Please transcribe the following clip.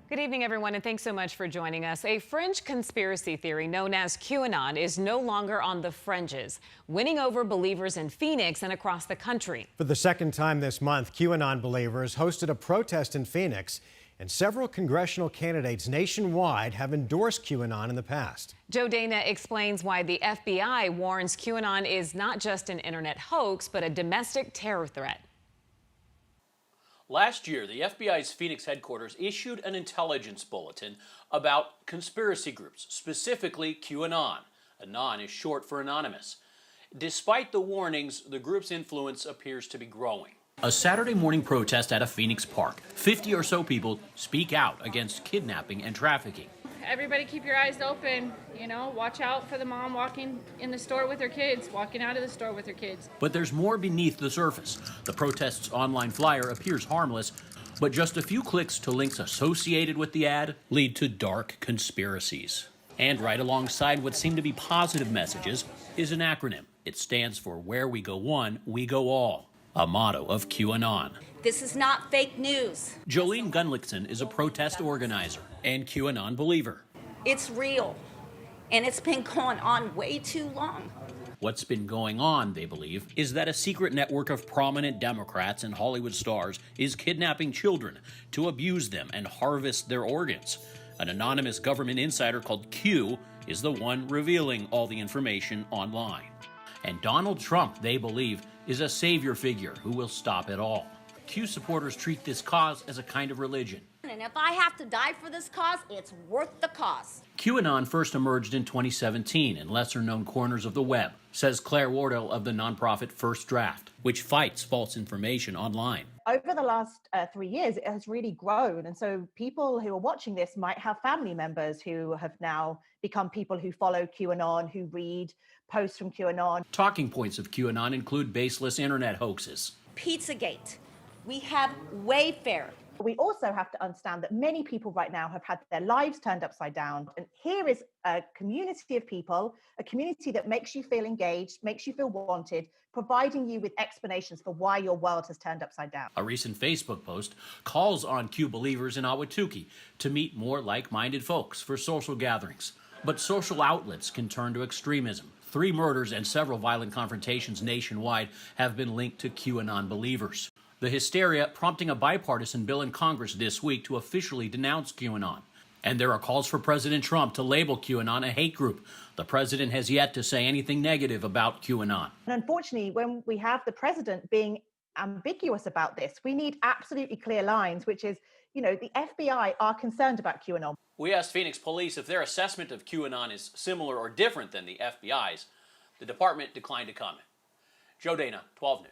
Good evening, everyone, and thanks so much for joining us. A fringe conspiracy theory known as QAnon is no longer on the fringes, winning over believers in Phoenix and across the country. For the second time this month, QAnon believers hosted a protest in Phoenix, and several congressional candidates nationwide have endorsed QAnon in the past. Joe Dana explains why the FBI warns QAnon is not just an internet hoax, but a domestic terror threat. Last year, the FBI's Phoenix headquarters issued an intelligence bulletin about conspiracy groups, specifically QAnon. Anon is short for anonymous. Despite the warnings, the group's influence appears to be growing. A Saturday morning protest at a Phoenix park. 50 or so people speak out against kidnapping and trafficking. Everybody keep your eyes open, watch out for the mom walking in the store with her kids, walking out of the store with her kids. But there's more beneath the surface. The protest's online flyer appears harmless, but just a few clicks to links associated with the ad lead to dark conspiracies. And right alongside what seem to be positive messages is an acronym. It stands for Where We Go One, We Go All, a motto of QAnon. This is not fake news. Jolene Gunlickson is a protest organizer and QAnon believer. It's real, and it's been going on way too long. What's been going on, they believe, is that a secret network of prominent Democrats and Hollywood stars is kidnapping children to abuse them and harvest their organs. An anonymous government insider called Q is the one revealing all the information online. And Donald Trump, they believe, is a savior figure who will stop it all. Q supporters treat this cause as a kind of religion. And if I have to die for this cause, it's worth the cost. QAnon first emerged in 2017 in lesser-known corners of the web, says Claire Wardell of the nonprofit First Draft, which fights false information online. Over the last 3 years, it has really grown. And so people who are watching this might have family members who have now become people who follow QAnon, who read posts from QAnon. Talking points of QAnon include baseless internet hoaxes. Pizzagate. We have Wayfair. We also have to understand that many people right now have had their lives turned upside down. And here is a community of people, a community that makes you feel engaged, makes you feel wanted, providing you with explanations for why your world has turned upside down. A recent Facebook post calls on Q believers in Ahwatukee to meet more like-minded folks for social gatherings. But social outlets can turn to extremism. 3 murders and several violent confrontations nationwide have been linked to QAnon believers. The hysteria prompting a bipartisan bill in Congress this week to officially denounce QAnon. And there are calls for President Trump to label QAnon a hate group. The president has yet to say anything negative about QAnon. And unfortunately, when we have the president being ambiguous about this, we need absolutely clear lines, which is, the FBI are concerned about QAnon. We asked Phoenix police if their assessment of QAnon is similar or different than the FBI's. The department declined to comment. Joe Dana, 12 News.